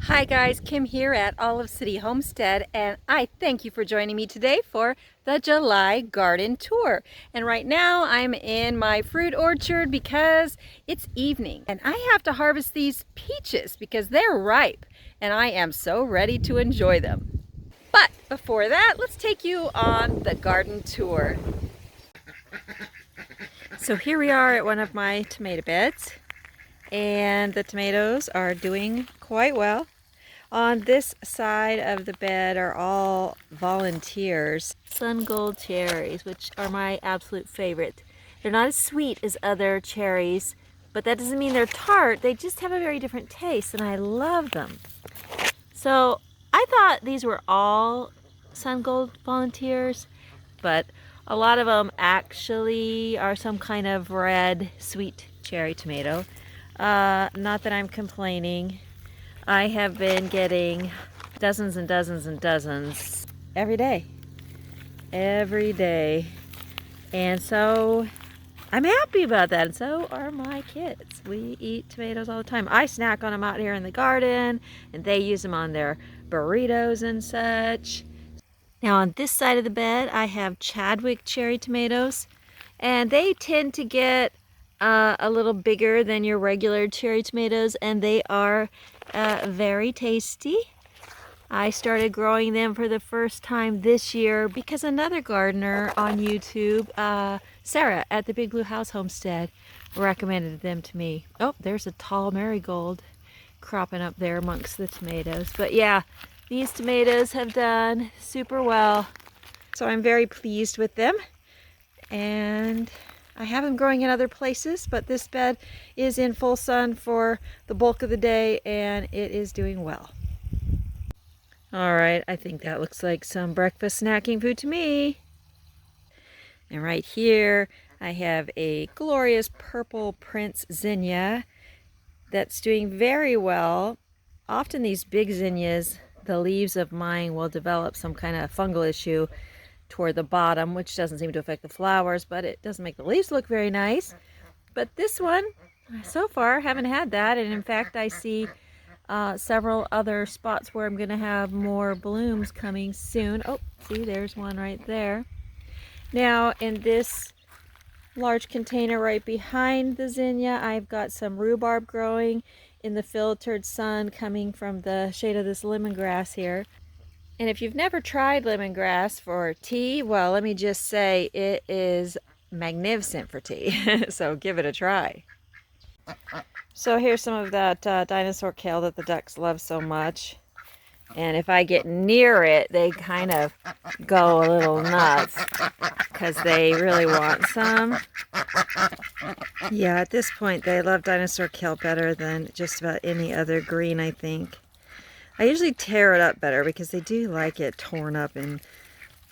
Hi guys, Kim here at Olive City Homestead, and I thank you for joining me today for the July garden tour. And right now I'm in my fruit orchard because it's evening and I have to harvest these peaches because they're ripe and I am so ready to enjoy them. But before that, let's take you on the garden tour. So here we are at one of my tomato beds, and the tomatoes are doing quite well. On this side of the bed are all volunteers. Sun gold cherries, which are my absolute favorite. They're not as sweet as other cherries, but that doesn't mean they're tart. They just have a very different taste, and I love them. So I thought these were all sun gold volunteers, but a lot of them actually are some kind of red sweet cherry tomato. Not that I'm complaining. I have been getting dozens and dozens and dozens every day. And so I'm happy about that, and so are my kids. We eat tomatoes all the time. I snack on them out here in the garden, and they use them on their burritos and such. Now on this side of the bed, I have Chadwick cherry tomatoes, and they tend to get a little bigger than your regular cherry tomatoes, and they are very tasty. I started growing them for the first time this year because another gardener on YouTube, Sarah at the Big Blue House Homestead, recommended them to me. Oh, there's a tall marigold cropping up there amongst the tomatoes. But yeah, these tomatoes have done super well. So I'm very pleased with them. And I have them growing in other places, but this bed is in full sun for the bulk of the day, and it is doing well. All right, I think that looks like some breakfast snacking food to me. And right here, I have a glorious purple Prince zinnia that's doing very well. Often these big zinnias, the leaves of mine will develop some kind of fungal issue toward the bottom, which doesn't seem to affect the flowers, but it doesn't make the leaves look very nice. But this one, so far, haven't had that, and in fact I see several other spots where I'm going to have more blooms coming soon. Oh, see, there's one right there. Now in this large container right behind the zinnia, I've got some rhubarb growing in the filtered sun coming from the shade of this lemongrass here. And if you've never tried lemongrass for tea, well, let me just say it is magnificent for tea. So give it a try. So here's some of that dinosaur kale that the ducks love so much. And if I get near it, they kind of go a little nuts because they really want some. Yeah, at this point, they love dinosaur kale better than just about any other green, I think. I usually tear it up better because they do like it torn up in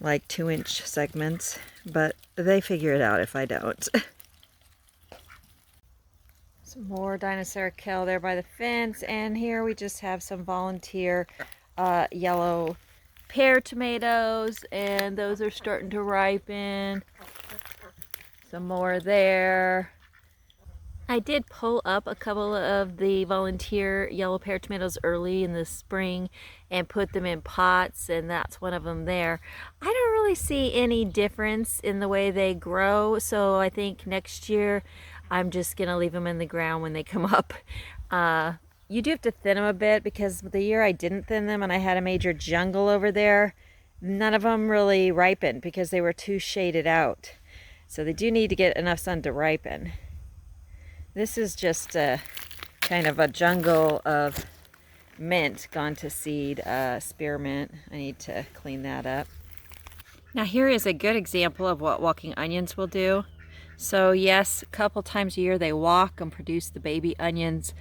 like 2-inch segments, but they figure it out if I don't. Some more dinosaur kale there by the fence, and here we just have some volunteer yellow pear tomatoes, and those are starting to ripen. Some more there. I did pull up a couple of the volunteer yellow pear tomatoes early in the spring and put them in pots, and that's one of them there. I don't really see any difference in the way they grow, so I think next year I'm just gonna leave them in the ground when they come up. You do have to thin them a bit because the year I didn't thin them and I had a major jungle over there, none of them really ripened because they were too shaded out. So they do need to get enough sun to ripen. This is just a kind of a jungle of mint gone to seed, spearmint. I need to clean that up. Now here is a good example of what walking onions will do. So yes, a couple times a year they walk and produce the baby onions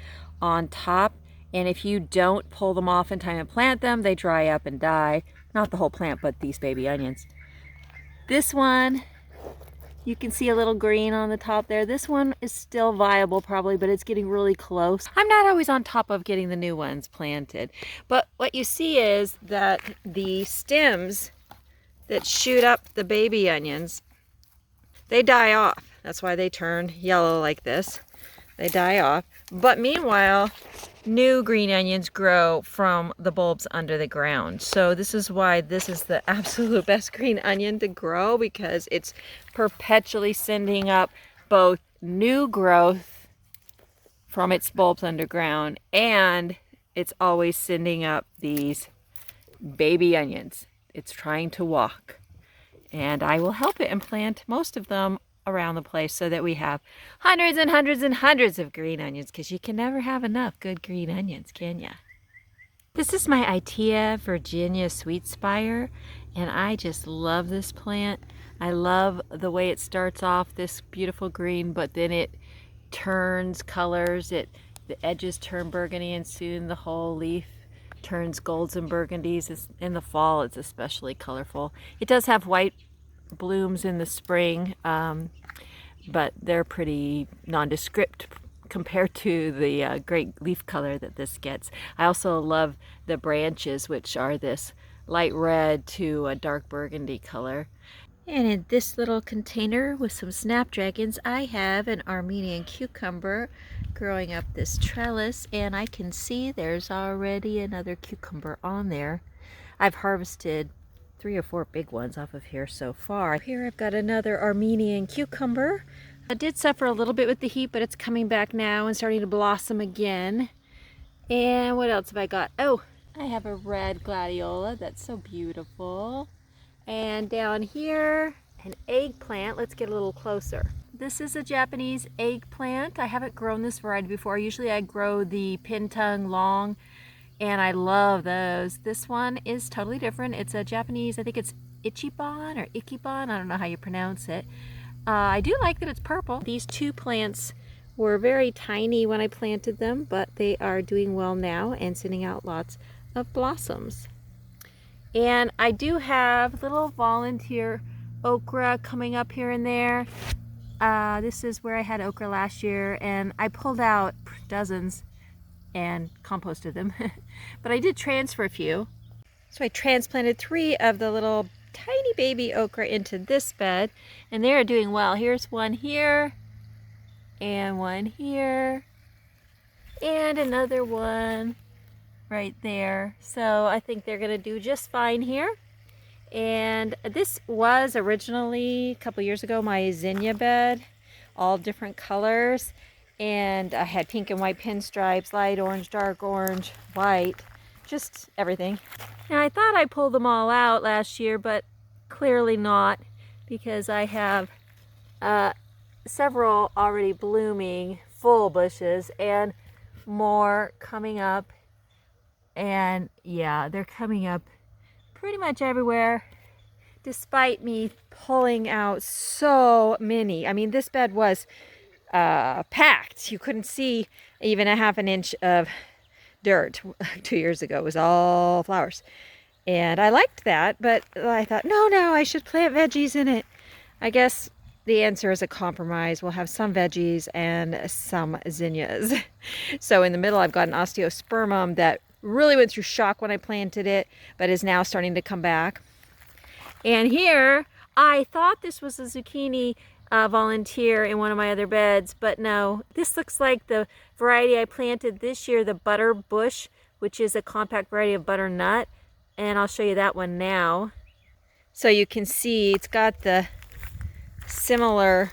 on top. And if you don't pull them off in time and plant them, they dry up and die. Not the whole plant, but these baby onions. This one, you can see a little green on the top there. This one is still viable probably, but it's getting really close. I'm not always on top of getting the new ones planted. But what you see is that the stems that shoot up the baby onions, they die off. That's why they turn yellow like this. They die off. But meanwhile, new green onions grow from the bulbs under the ground. So this is why this is the absolute best green onion to grow, because it's perpetually sending up both new growth from its bulbs underground, and it's always sending up these baby onions. It's trying to walk. And I will help it and plant most of them around the place so that we have hundreds and hundreds and hundreds of green onions, because you can never have enough good green onions, can ya? This is my Itea Virginia Sweet Spire, and I just love this plant. I love the way it starts off this beautiful green, but then it turns colors. The edges turn burgundy, and soon the whole leaf turns golds and burgundies. In the fall, it's especially colorful. It does have white blooms in the spring, but they're pretty nondescript compared to the great leaf color that this gets. I also love the branches, which are this light red to a dark burgundy color. And in this little container with some snapdragons, I have an Armenian cucumber growing up this trellis, and I can see there's already another cucumber on there. I've harvested 3 or 4 big ones off of here so far. Here I've got another Armenian cucumber. It did suffer a little bit with the heat, but it's coming back now and starting to blossom again. And what else have I got? Oh, I have a red gladiola that's so beautiful. And down here, an eggplant. Let's get a little closer. This is a Japanese eggplant. I haven't grown this variety before. Usually I grow the pin-tongue long, and I love those. This one is totally different. It's a Japanese, I think it's Ichiban or Ikiban. I don't know how you pronounce it. I do like that it's purple. These 2 plants were very tiny when I planted them, but they are doing well now and sending out lots of blossoms. And I do have little volunteer okra coming up here and there. This is where I had okra last year, and I pulled out dozens and composted them. But I did transfer a few. So I transplanted 3 of the little tiny baby okra into this bed, and they are doing well. Here's one here, and one here, and another one right there. So I think they're gonna do just fine here. And this was originally, a couple years ago, my zinnia bed, all different colors. And I had pink and white pinstripes, light orange, dark orange, white, just everything. Now I thought I pulled them all out last year, but clearly not, because I have several already blooming full bushes and more coming up. And yeah, they're coming up pretty much everywhere, despite me pulling out so many. I mean, this bed was packed. You couldn't see even a ½ inch of dirt 2 years ago. It was all flowers. And I liked that, but I thought, no, I should plant veggies in it. I guess the answer is a compromise. We'll have some veggies and some zinnias. So in the middle, I've got an osteospermum that really went through shock when I planted it, but is now starting to come back. And here, I thought this was a zucchini volunteer in one of my other beds, but no, this looks like the variety I planted this year, the butter bush, which is a compact variety of butternut, and I'll show you that one now. So you can see it's got the similar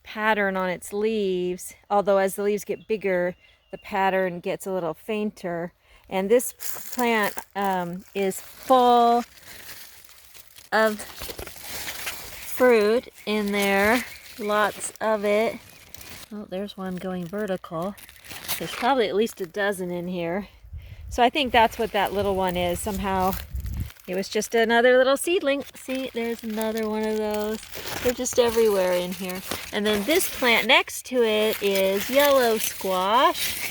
pattern on its leaves, although as the leaves get bigger, the pattern gets a little fainter. And this plant is full of fruit in there, lots of it. Oh, there's one going vertical. There's probably at least a dozen in here. So I think that's what that little one is. Somehow it was just another little seedling. See, there's another one of those. They're just everywhere in here. And then this plant next to it is yellow squash.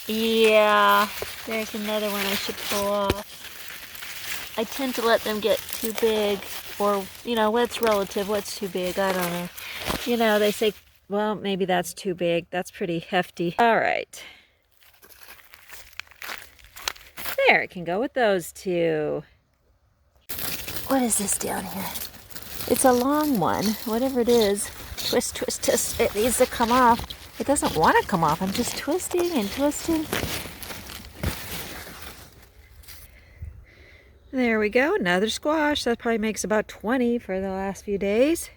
Yeah, there's another one I should pull off. I tend to let them get too big, or, you know, what's relative, what's too big, I don't know. You know, they say, well, maybe that's too big. That's pretty hefty. All right. There, it can go with those two. What is this down here? It's a long one, whatever it is. Twist, twist, twist. It needs to come off. It doesn't want to come off. I'm just twisting and twisting. There we go, another squash. That probably makes about 20 for the last few days.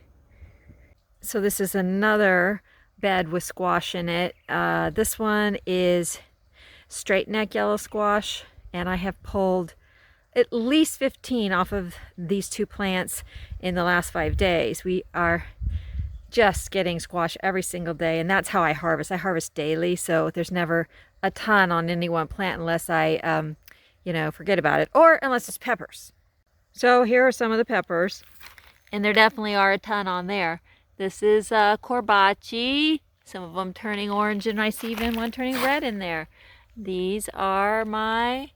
So this is another bed with squash in it. This one is straight neck yellow squash, and I have pulled at least 15 off of these two plants in the last 5 days. We are just getting squash every single day, and that's how I harvest. I harvest daily, so there's never a ton on any one plant unless I forget about it, or unless it's peppers. So here are some of the peppers, and there definitely are a ton on there. This is corbaci, some of them turning orange, and I see even one turning red in there. These are my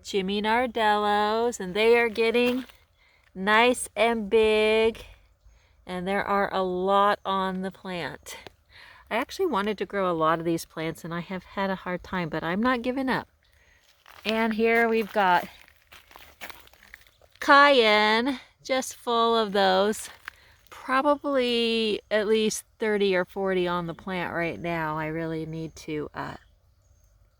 Jimmy Nardellos, and they are getting nice and big, and there are a lot on the plant. I actually wanted to grow a lot of these plants, and I have had a hard time, but I'm not giving up. And here we've got cayenne, just full of those. Probably at least 30 or 40 on the plant right now. I really need to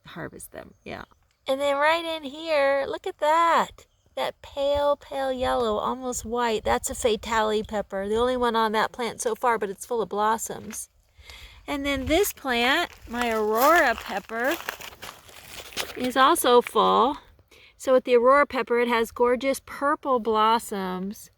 harvest them, yeah. And then right in here, look at that. That pale, pale yellow, almost white. That's a fatale pepper. The only one on that plant so far, but it's full of blossoms. And then this plant, my aurora pepper, is also full. So with the aurora pepper, it has gorgeous purple blossoms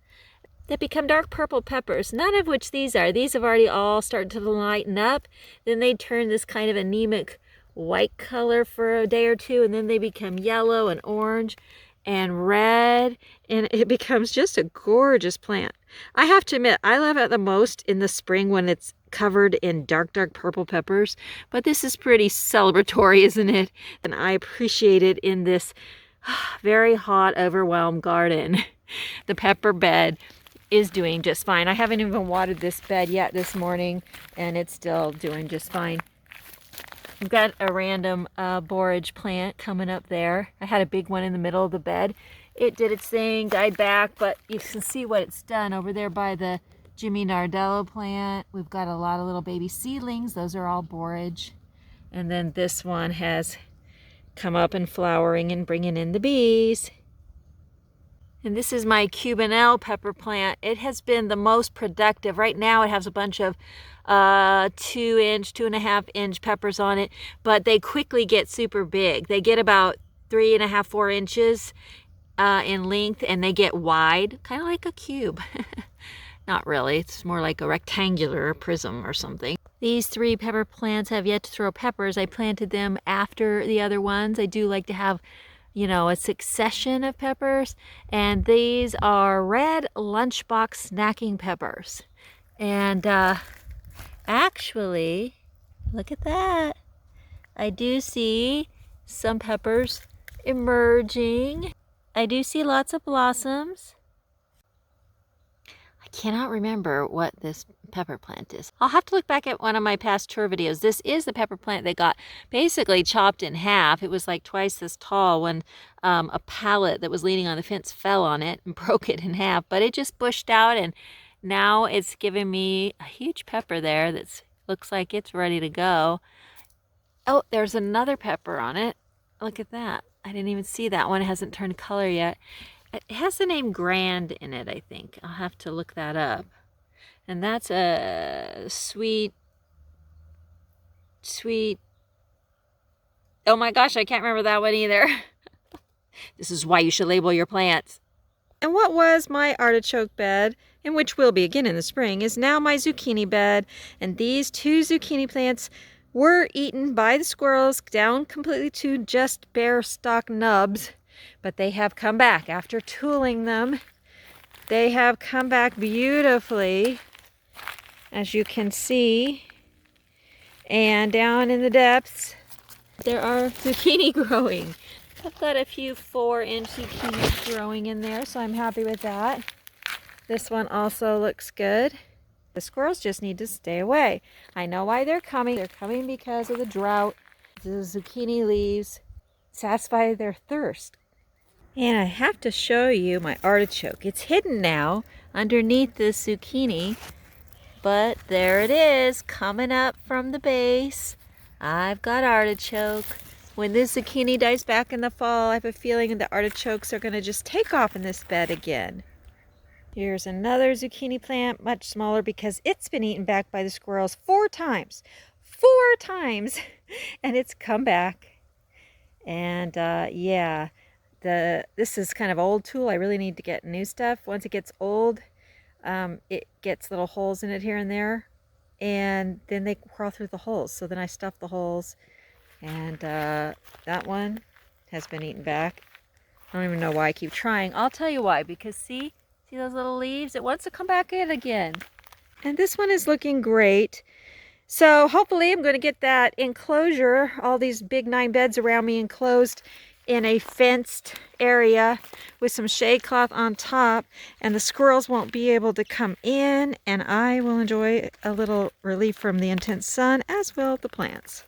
that become dark purple peppers, none of which these are. These have already all started to lighten up. Then they turn this kind of anemic white color for a day or two, and then they become yellow and orange and red, and it becomes just a gorgeous plant. I have to admit, I love it the most in the spring when it's covered in dark purple peppers, but this is pretty celebratory, isn't it? And I appreciate it in this very hot, overwhelmed garden. The pepper bed is doing just fine. I haven't even watered this bed yet this morning, and it's still doing just fine. I've got a random borage plant coming up there. I had a big one in the middle of the bed. It did its thing, died back, but you can see what it's done over there by the Jimmy Nardello plant. We've got a lot of little baby seedlings. Those are all borage. And then this one has come up and flowering and bringing in the bees. And this is my Cubanelle pepper plant. It has been the most productive. Right now it has a bunch of 2-inch, 2.5-inch peppers on it, but they quickly get super big. They get about 3.5, 4 inches in length, and they get wide, kind of like a cube. Not really, it's more like a rectangular prism or something. These 3 pepper plants have yet to throw peppers. I planted them after the other ones. I do like to have, a succession of peppers. And these are red lunchbox snacking peppers. And actually, look at that. I do see some peppers emerging. I do see lots of blossoms. I cannot remember what this pepper plant is. I'll have to look back at one of my past tour videos. This is the pepper plant that got basically chopped in half. It was like twice this tall when a pallet that was leaning on the fence fell on it and broke it in half. But it just bushed out, and now it's giving me a huge pepper there that looks like it's ready to go. Oh, there's another pepper on it. Look at that. I didn't even see that one. It hasn't turned color yet. It has the name Grand in it, I think. I'll have to look that up. And that's a sweet... Oh my gosh, I can't remember that one either. This is why you should label your plants. And what was my artichoke bed, and which will be again in the spring, is now my zucchini bed. And these 2 zucchini plants were eaten by the squirrels down completely to just bare stalk nubs. But they have come back after tooling them. They have come back beautifully, as you can see. And down in the depths, there are zucchini growing. I've got a few 4-inch zucchinis growing in there, so I'm happy with that. This one also looks good. The squirrels just need to stay away. I know why they're coming. They're coming because of the drought. The zucchini leaves satisfy their thirst. And I have to show you my artichoke. It's hidden now underneath this zucchini, but there it is coming up from the base. I've got artichoke. when this zucchini dies back in the fall, I have a feeling the artichokes are going to just take off in this bed again. Here's another zucchini plant, much smaller because it's been eaten back by the squirrels 4 times. 4 times! And it's come back. And yeah, this is kind of old tool. I really need to get new stuff. Once it gets old, it gets little holes in it here and there. And then they crawl through the holes. So then I stuff the holes. And that one has been eaten back. I don't even know why I keep trying. I'll tell you why. Because see those little leaves? It wants to come back in again. And this one is looking great. So hopefully I'm going to get that enclosure, all these big 9 beds around me enclosed in a fenced area with some shade cloth on top, and the squirrels won't be able to come in, and I will enjoy a little relief from the intense sun, as will the plants.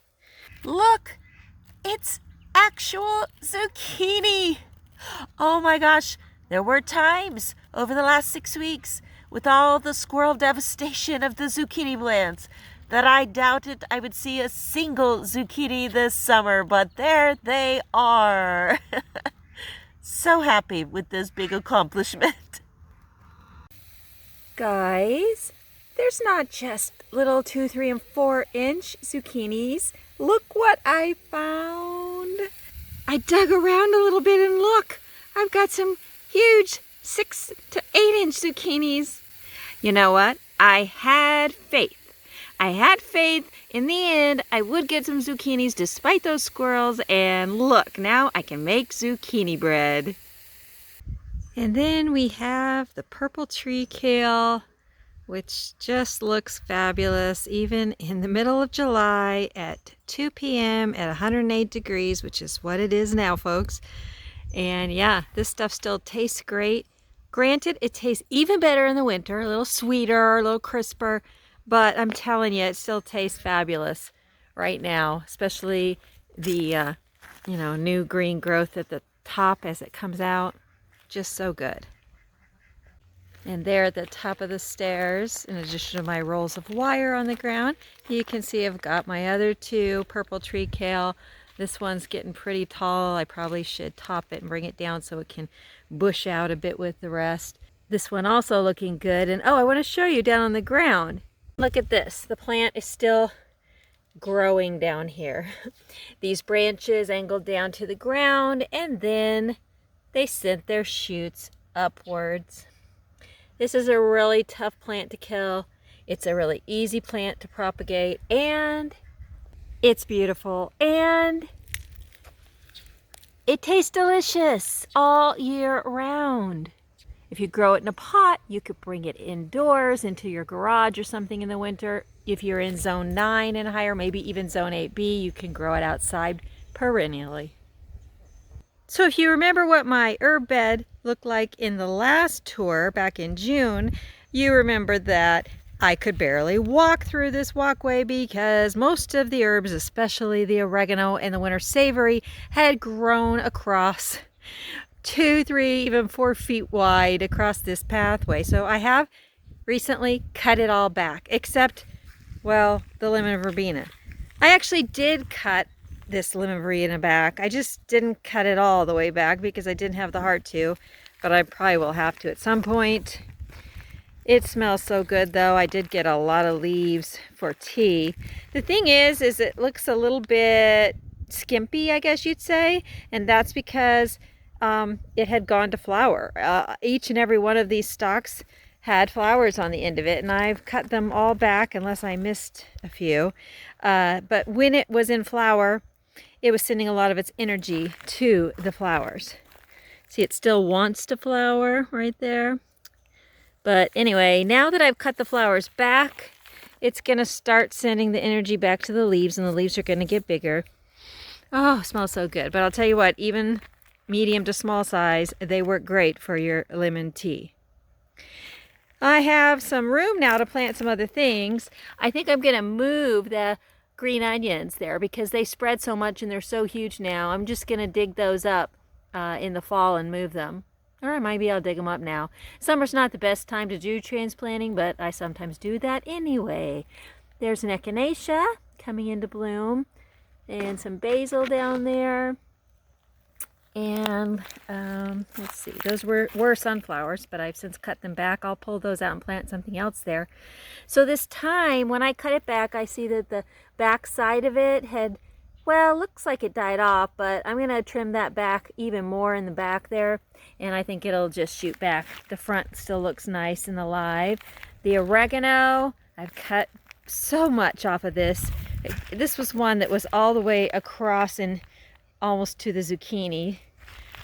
Look, it's actual zucchini. Oh my gosh, there were times over the last 6 weeks with all the squirrel devastation of the zucchini plants that I doubted I would see a single zucchini this summer, but there they are. So happy with this big accomplishment. Guys, there's not just little 2, 3, and 4 inch zucchinis. Look what I found. I dug around a little bit and look, I've got some huge 6 to 8 inch zucchinis. You know what? I had faith. I had faith in the end I would get some zucchinis despite those squirrels, and look, now I can make zucchini bread. And then we have the purple tree kale, which just looks fabulous even in the middle of July at 2 p.m. at 108 degrees, which is what it is now, folks. And yeah, this stuff still tastes great. Granted, it tastes even better in the winter, a little sweeter, a little crisper, but I'm telling you, it still tastes fabulous right now, especially the new green growth at the top as it comes out. Just so good. And there at the top of the stairs, in addition to my rolls of wire on the ground, you can see I've got my other 2 purple tree kale. This one's getting pretty tall. I probably should top it and bring it down so it can bush out a bit with the rest. This one also looking good. And oh, I want to show you down on the ground. Look at this. The plant is still growing down here. These branches angled down to the ground, and then they sent their shoots upwards. This is a really tough plant to kill. It's a really easy plant to propagate, and it's beautiful, and it tastes delicious all year round. If you grow it in a pot, you could bring it indoors into your garage or something in the winter. If you're in zone 9 and higher, maybe even zone 8B, you can grow it outside perennially. So if you remember what my herb bed looked like in the last tour back in June, you remember that I could barely walk through this walkway because most of the herbs, especially the oregano and the winter savory, had grown across 2, 3, even 4 feet wide across this pathway. So I have recently cut it all back, except, well, the lemon verbena. I actually did cut this lemon verbena back. I just didn't cut it all the way back because I didn't have the heart to, but I probably will have to at some point. It smells so good though. I did get a lot of leaves for tea. The thing is it looks a little bit skimpy, I guess you'd say, and that's because it had gone to flower. Each and every one of these stalks had flowers on the end of it, and I've cut them all back unless I missed a few. But when it was in flower, it was sending a lot of its energy to the flowers. See, it still wants to flower right there. But anyway, now that I've cut the flowers back, it's going to start sending the energy back to the leaves, and the leaves are going to get bigger. Oh, it smells so good. But I'll tell you what, even medium to small size, they work great for your lemon tea. I have some room now to plant some other things. I think I'm going to move the green onions there because they spread so much and they're so huge now. I'm just going to dig those up in the fall and move them. Or maybe I'll dig them up now. Summer's not the best time to do transplanting, but I sometimes do that anyway. There's an echinacea coming into bloom. and some basil down there. And let's see, those were sunflowers, but I've since cut them back. I'll pull those out and plant something else there. So this time when I cut it back, I see that the back side of it had, well, looks like it died off, but I'm going to trim that back even more in the back there, and I think it'll just shoot back. The front still looks nice and alive. The oregano, I've cut so much off of this. This was one that was all the way across and almost to the zucchini.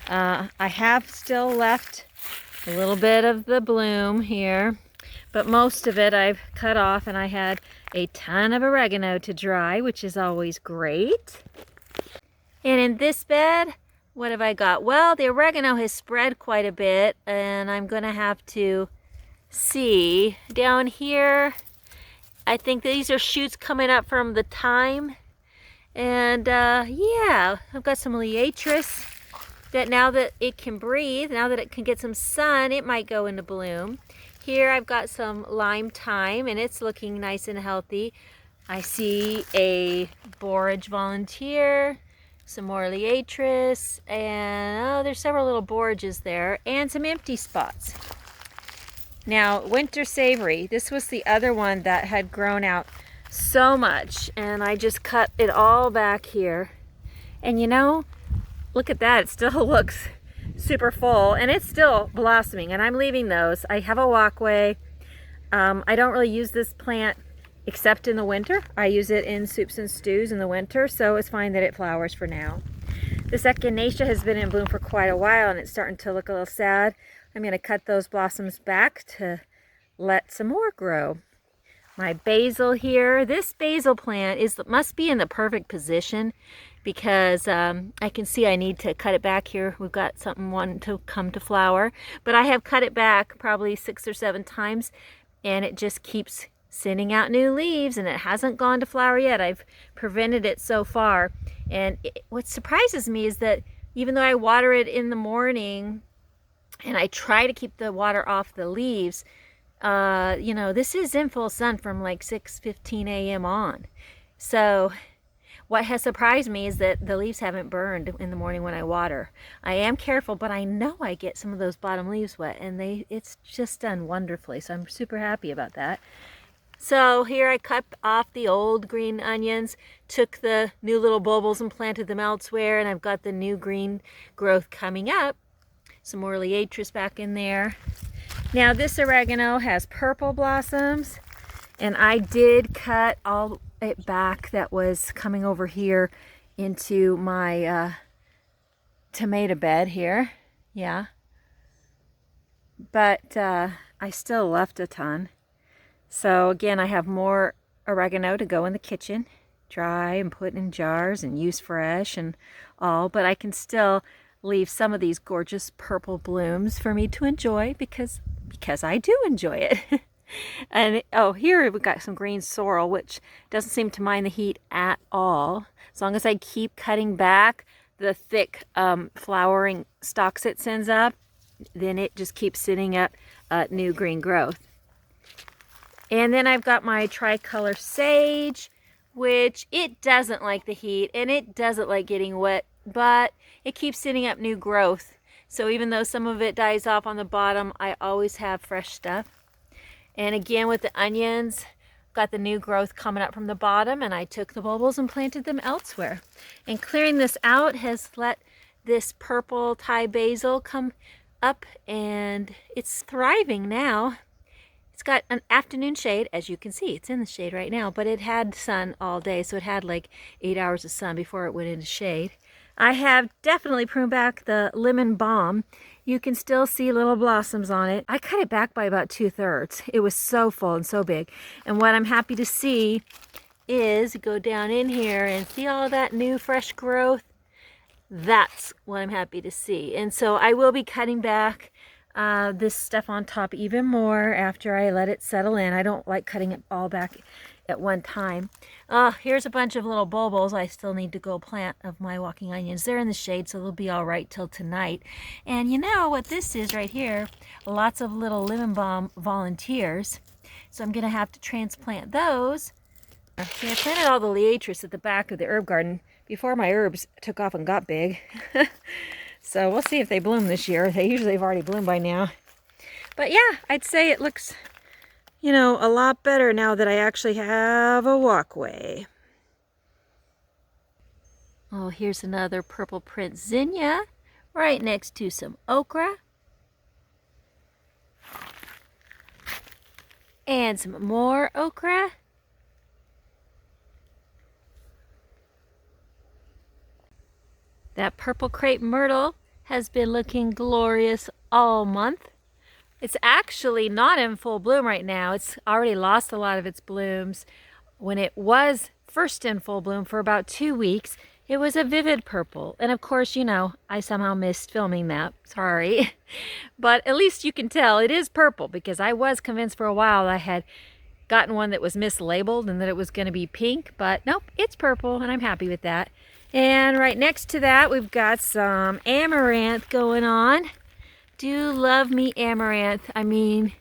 I have still left a little bit of the bloom here, but most of it I've cut off, and I had a ton of oregano to dry, which is always great. And in this bed, what have I got? Well, the oregano has spread quite a bit, and I'm gonna have to see. Down here, I think these are shoots coming up from the thyme. And yeah, I've got some liatris that now that it can breathe, now that it can get some sun, it might go into bloom. Here I've got some lime thyme, and it's looking nice and healthy. I see a borage volunteer, some more liatris, and oh, there's several little borages there, and some empty spots. Now, winter savory, this was the other one that had grown out so much, and I just cut it all back here. And you know, look at that, it still looks super full, and it's still blossoming, and I'm leaving those. I have a walkway. I don't really use this plant except in the winter. I use it in soups and stews in the winter, so it's fine that it flowers for now. This echinacea has been in bloom for quite a while, and it's starting to look a little sad. I'm going to cut those blossoms back to let some more grow. My basil here, this basil plant must be in the perfect position, because I can see I need to cut it back here. We've got something wanting to come to flower, but I have cut it back probably 6 or 7 times, and it just keeps sending out new leaves, and it hasn't gone to flower yet. I've prevented it so far, and what surprises me is that even though I water it in the morning and I try to keep the water off the leaves, you know, this is in full sun from like 6:15 a.m. on. So what has surprised me is that the leaves haven't burned in the morning when I water. I am careful, but I know I get some of those bottom leaves wet, and it's just done wonderfully. So I'm super happy about that. So here I cut off the old green onions, took the new little bulbils and planted them elsewhere, and I've got the new green growth coming up. Some more liatris back in there. Now this oregano has purple blossoms, and I did cut all it back that was coming over here into my tomato bed here. Yeah. But I still left a ton. So again, I have more oregano to go in the kitchen, dry and put in jars and use fresh and all, but I can still leave some of these gorgeous purple blooms for me to enjoy because I do enjoy it. And oh, here we've got some green sorrel, which doesn't seem to mind the heat at all. As long as I keep cutting back the thick flowering stalks it sends up, then it just keeps sitting up new green growth. And then I've got my tricolor sage, which it doesn't like the heat and it doesn't like getting wet, but it keeps sitting up new growth. So even though some of it dies off on the bottom, I always have fresh stuff. And again with the onions, got the new growth coming up from the bottom, and I took the bulbils and planted them elsewhere. And clearing this out has let this purple Thai basil come up, and it's thriving now. It's got an afternoon shade, as you can see. It's in the shade right now, but it had sun all day, so it had like 8 hours of sun before it went into shade. I have definitely pruned back the lemon balm. You can still see little blossoms on it. I cut it back by about 2/3. It was so full and so big. And what I'm happy to see is go down in here and see all that new fresh growth. That's what I'm happy to see. And so I will be cutting back this stuff on top even more after I let it settle in. I don't like cutting it all back at one time. Here's a bunch of little bulbils I still need to go plant of my walking onions. They're in the shade, so they'll be all right till tonight. And you know what this is right here? Lots of little lemon balm volunteers. So I'm gonna have to transplant those. See, I planted all the liatris at the back of the herb garden before my herbs took off and got big. So we'll see if they bloom this year. They usually have already bloomed by now. But yeah, I'd say it looks, you know, a lot better now that I actually have a walkway. Oh, here's another purple print zinnia right next to some okra. And some more okra. That purple crepe myrtle has been looking glorious all month. It's actually not in full bloom right now. It's already lost a lot of its blooms. When it was first in full bloom for about 2 weeks, it was a vivid purple. And of course, you know, I somehow missed filming that. Sorry. But at least you can tell it is purple, because I was convinced for a while I had gotten one that was mislabeled and that it was going to be pink. But nope, it's purple, and I'm happy with that. And right next to that, we've got some amaranth going on. Do love me amaranth. I mean,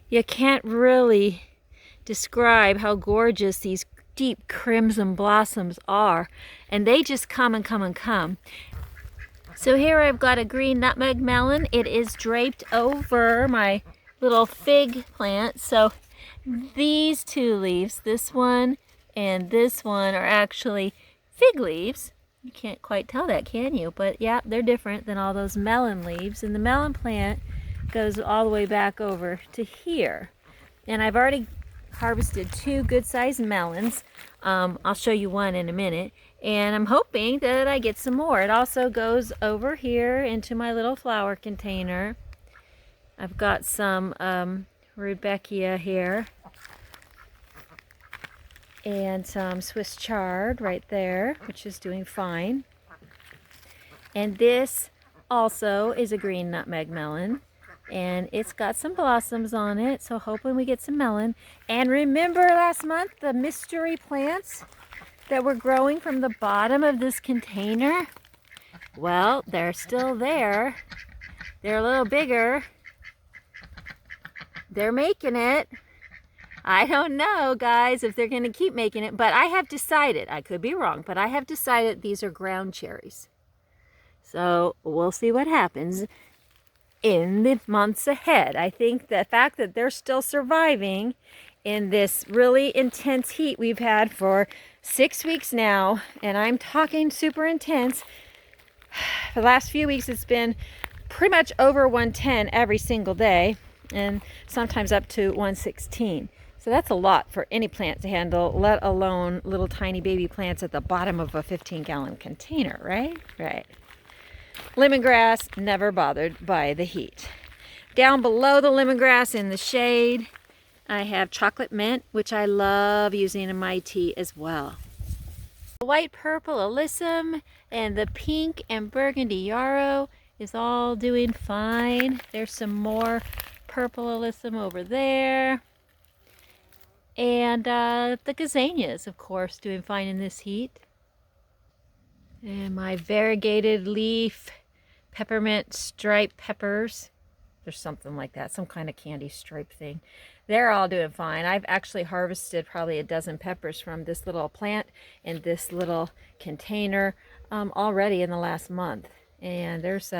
you can't really describe how gorgeous these deep crimson blossoms are. And they just come and come and come. So here I've got a green nutmeg melon. It is draped over my little fig plant. So these 2 leaves, this one and this one, are actually fig leaves. You can't quite tell that, can you? But yeah, they're different than all those melon leaves. And the melon plant goes all the way back over to here. And I've already harvested 2 good-sized melons. I'll show you one in a minute. And I'm hoping that I get some more. It also goes over here into my little flower container. I've got some Rudbeckia here. And some Swiss chard right there, which is doing fine. And this also is a green nutmeg melon. And it's got some blossoms on it, so hoping we get some melon. And remember last month the mystery plants that were growing from the bottom of this container? Well, they're still there. They're a little bigger. They're making it. I don't know, guys, if they're going to keep making it, but I have decided, I could be wrong, but I have decided these are ground cherries. So we'll see what happens in the months ahead. I think the fact that they're still surviving in this really intense heat we've had for 6 weeks now, and I'm talking super intense. For the last few weeks, it's been pretty much over 110 every single day, and sometimes up to 116. So that's a lot for any plant to handle, let alone little tiny baby plants at the bottom of a 15-gallon container, right? Right. Lemongrass, never bothered by the heat. Down below the lemongrass in the shade, I have chocolate mint, which I love using in my tea as well. The white purple alyssum and the pink and burgundy yarrow is all doing fine. There's some more purple alyssum over there. And the gazanias, of course, doing fine in this heat. And my variegated leaf peppermint striped peppers. There's something like that, some kind of candy stripe thing. They're all doing fine. I've actually harvested probably a dozen peppers from this little plant in this little container already in the last month. And there's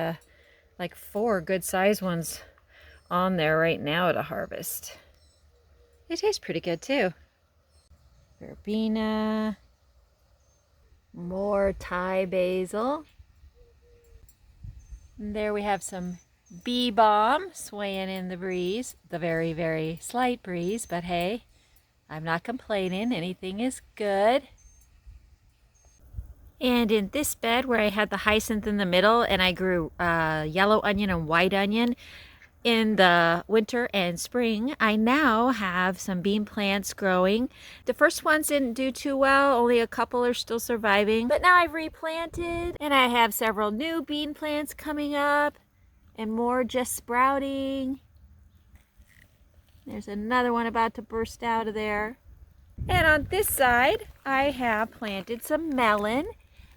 like 4 good-sized ones on there right now to harvest. They taste pretty good too. Verbena. More Thai basil. And there we have some bee balm swaying in the breeze. The very, very slight breeze, but hey, I'm not complaining. Anything is good. And in this bed where I had the hyacinth in the middle and I grew yellow onion and white onion in the winter and spring, I now have some bean plants growing. The first ones didn't do too well, only a couple are still surviving, but now I've replanted and I have several new bean plants coming up and more just sprouting. There's another one about to burst out of there. And on this side, I have planted some melon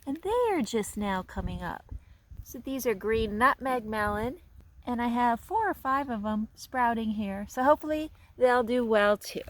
and they are just now coming up. So these are green nutmeg melon. And I have 4 or 5 of them sprouting here. So hopefully they'll do well too.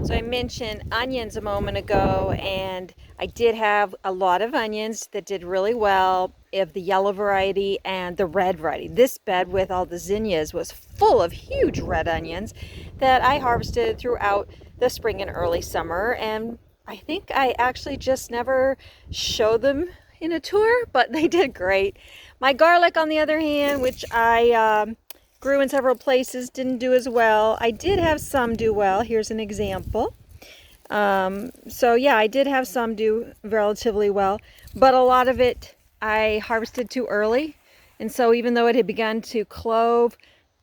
So I mentioned onions a moment ago, and I did have a lot of onions that did really well of the yellow variety and the red variety. This bed with all the zinnias was full of huge red onions that I harvested throughout the spring and early summer, and I think I actually just never showed them in a tour, but they did great. My garlic, on the other hand, which I grew in several places, didn't do as well. I did have some do well. Here's an example. So yeah, I did have some do relatively well, but a lot of it I harvested too early. And so even though it had begun to clove,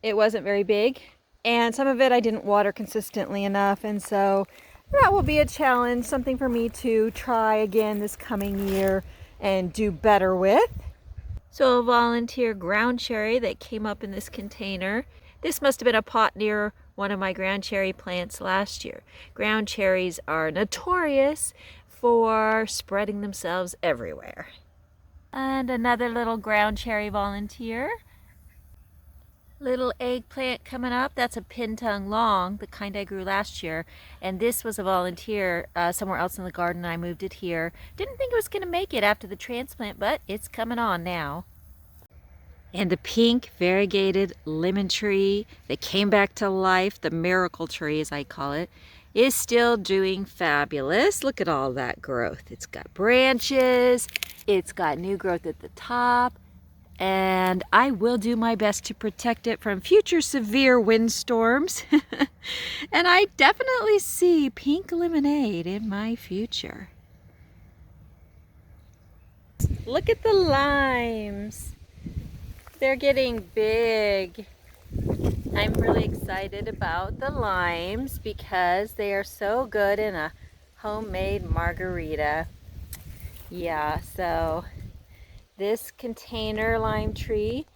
it wasn't very big. And some of it I didn't water consistently enough. And so that will be a challenge, something for me to try again this coming year and do better with. So a volunteer ground cherry that came up in this container. This must have been a pot near one of my ground cherry plants last year. Ground cherries are notorious for spreading themselves everywhere. And another little ground cherry volunteer. Little eggplant coming up. That's a pin tongue long, the kind I grew last year. And this was a volunteer somewhere else in the garden. I moved it here. Didn't think it was going to make it after the transplant, but it's coming on now. And the pink variegated lemon tree that came back to life, the miracle tree as I call it, is still doing fabulous. Look at all that growth. It's got branches, it's got new growth at the top, and I will do my best to protect it from future severe windstorms. And I definitely see pink lemonade in my future. Look at the limes. They're getting big. I'm really excited about the limes because they are so good in a homemade margarita. Yeah, so this container lime tree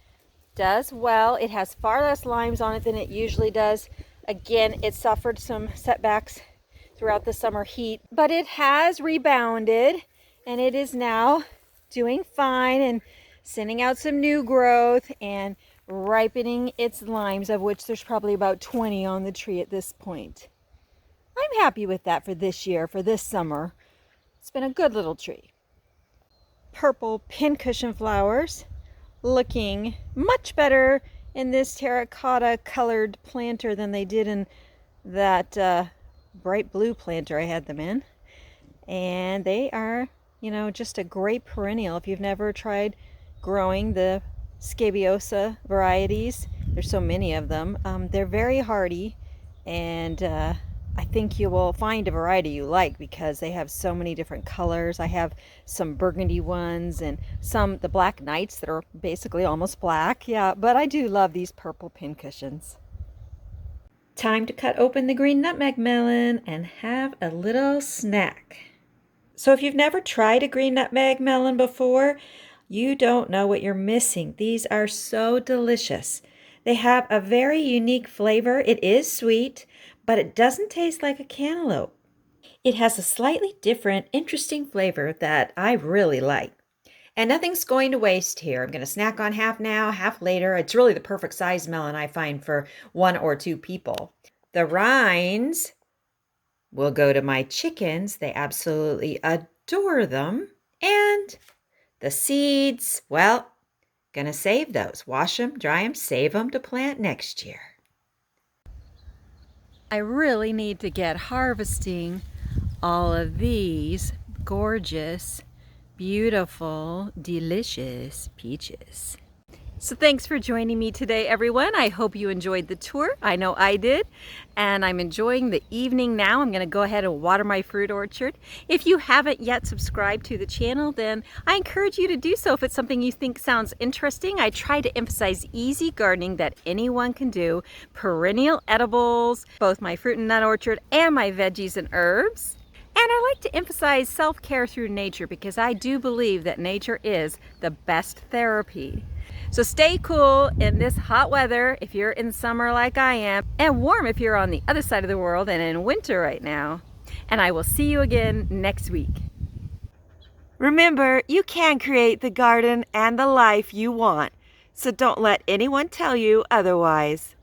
does well. It has far less limes on it than it usually does. Again, it suffered some setbacks throughout the summer heat, but it has rebounded and it is now doing fine and sending out some new growth and ripening its limes, of which there's probably about 20 on the tree at this point. I'm happy with that for this year, for this summer. It's been a good little tree. Purple pincushion flowers looking much better in this terracotta colored planter than they did in that bright blue planter I had them in. And they are, you know, just a great perennial. If you've never tried growing the scabiosa varieties, there's so many of them. They're very hardy, and I think you will find a variety you like because they have so many different colors. I have some burgundy ones and some the black knights that are basically almost black. Yeah, but I do love these purple pincushions. Time to cut open the green nutmeg melon and have a little snack. So if you've never tried a green nutmeg melon before, you don't know what you're missing. These are so delicious. They have a very unique flavor. It is sweet, but it doesn't taste like a cantaloupe. It has a slightly different, interesting flavor that I really like. And nothing's going to waste here. I'm going to snack on half now, half later. It's really the perfect size melon I find for 1 or 2 people. The rinds will go to my chickens. They absolutely adore them. And the seeds, well, gonna save those. Wash them, dry them, save them to plant next year. I really need to get harvesting all of these gorgeous, beautiful, delicious peaches. So thanks for joining me today, everyone. I hope you enjoyed the tour. I know I did. And I'm enjoying the evening now. I'm going to go ahead and water my fruit orchard. If you haven't yet subscribed to the channel, then I encourage you to do so if it's something you think sounds interesting. I try to emphasize easy gardening that anyone can do, perennial edibles, both my fruit and nut orchard and my veggies and herbs. And I like to emphasize self-care through nature because I do believe that nature is the best therapy. So stay cool in this hot weather if you're in summer like I am, and warm if you're on the other side of the world and in winter right now. And I will see you again next week. Remember, you can create the garden and the life you want, so don't let anyone tell you otherwise.